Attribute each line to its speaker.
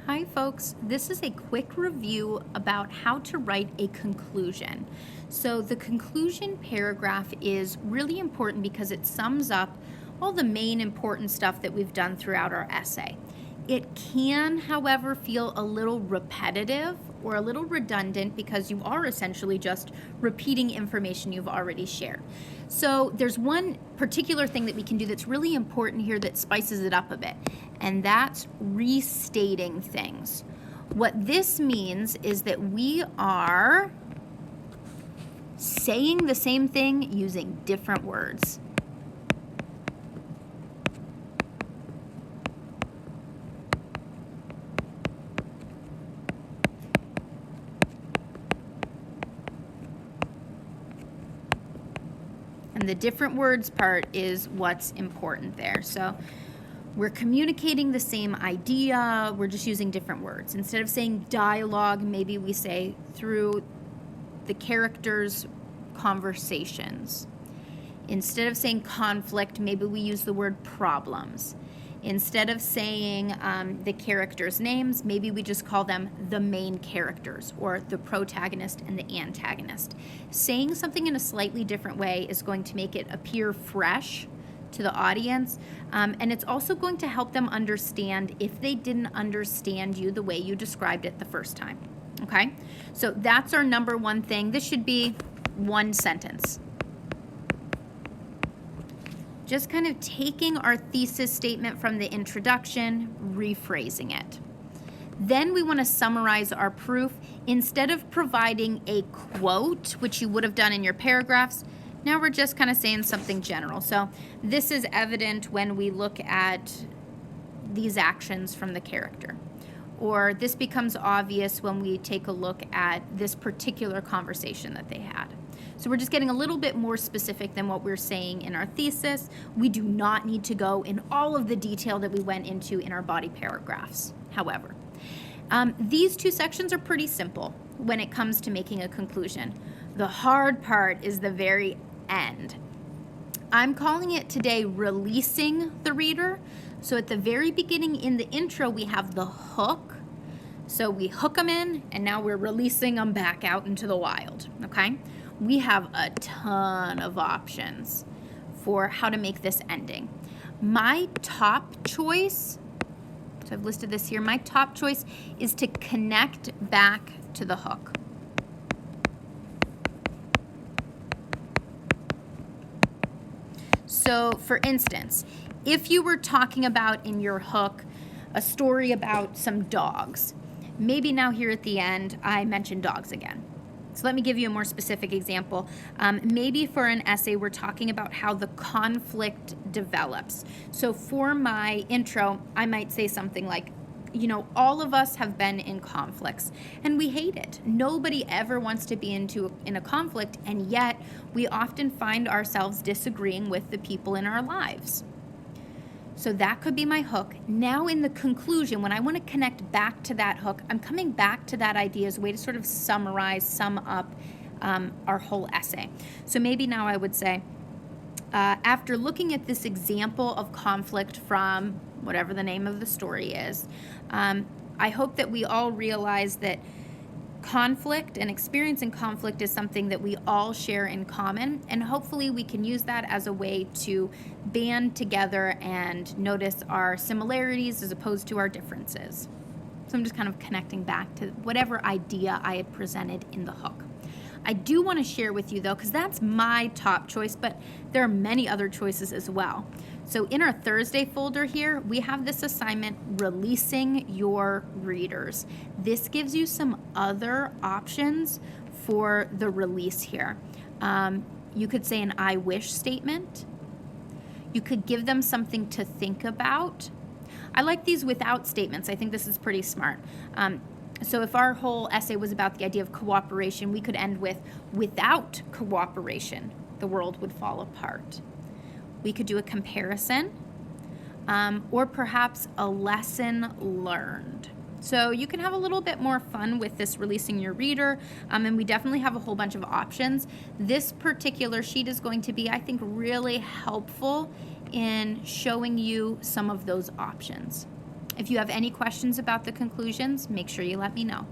Speaker 1: Hi folks, this is a quick review about how to write a conclusion. So the conclusion paragraph is really important because it sums up all the main important stuff that we've done throughout our essay. It can, however, feel a little repetitive or a little redundant because you are essentially just repeating information you've already shared. So there's one particular thing that we can do that's really important here that spices it up a bit, and that's restating things. What this means is that we are saying the same thing using different words. And the different words part is what's important there. So we're communicating the same idea, we're just using different words. Instead of saying dialogue, maybe we say through the characters' conversations. Instead of saying conflict, maybe we use the word problems. Instead of saying the characters' names, maybe we just call them the main characters or the protagonist and the antagonist. Saying something in a slightly different way is going to make it appear fresh to the audience, and it's also going to help them understand if they didn't understand you the way you described it the first time. Okay? So that's our number one thing. This should be one sentence. Just kind of taking our thesis statement from the introduction, rephrasing it. Then we want to summarize our proof. Instead of providing a quote, which you would have done in your paragraphs, now we're just kind of saying something general. So this is evident when we look at these actions from the character. Or this becomes obvious when we take a look at this particular conversation that they had. So we're just getting a little bit more specific than what we're saying in our thesis. We do not need to go in all of the detail that we went into in our body paragraphs, however. These two sections are pretty simple when it comes to making a conclusion. The hard part is the very end. I'm calling it today releasing the reader. So at the very beginning in the intro, we have the hook. So we hook them in, and now we're releasing them back out into the wild, okay? We have a ton of options for how to make this ending. My top choice, so I've listed this here, my top choice is to connect back to the hook. So for instance, if you were talking about in your hook a story about some dogs, maybe now here at the end I mentioned dogs again. So let me give you a more specific example. Maybe for an essay we're talking about how the conflict develops. So for my intro, I might say something like, you know, all of us have been in conflicts and we hate it. Nobody ever wants to be in a conflict, and yet we often find ourselves disagreeing with the people in our lives. So that could be my hook. Now in the conclusion, when I want to connect back to that hook, I'm coming back to that idea as a way to sort of summarize, sum up our whole essay. So maybe now I would say, after looking at this example of conflict from whatever the name of the story is, I hope that we all realize that conflict and experiencing conflict is something that we all share in common, and hopefully we can use that as a way to band together and notice our similarities as opposed to our differences. So I'm just kind of connecting back to whatever idea I had presented in the hook. I do want to share with you though, because that's my top choice, but there are many other choices as well. So in our Thursday folder here, we have this assignment, releasing your readers. This gives you some other options for the release here. You could say an I wish statement. You could give them something to think about. I like these without statements. I think this is pretty smart. So if our whole essay was about the idea of cooperation, we could end with, without cooperation, the world would fall apart. We could do a comparison, or perhaps a lesson learned. So you can have a little bit more fun with this releasing your reader, and we definitely have a whole bunch of options. This particular sheet is going to be, I think, really helpful in showing you some of those options. If you have any questions about the conclusions, make sure you let me know.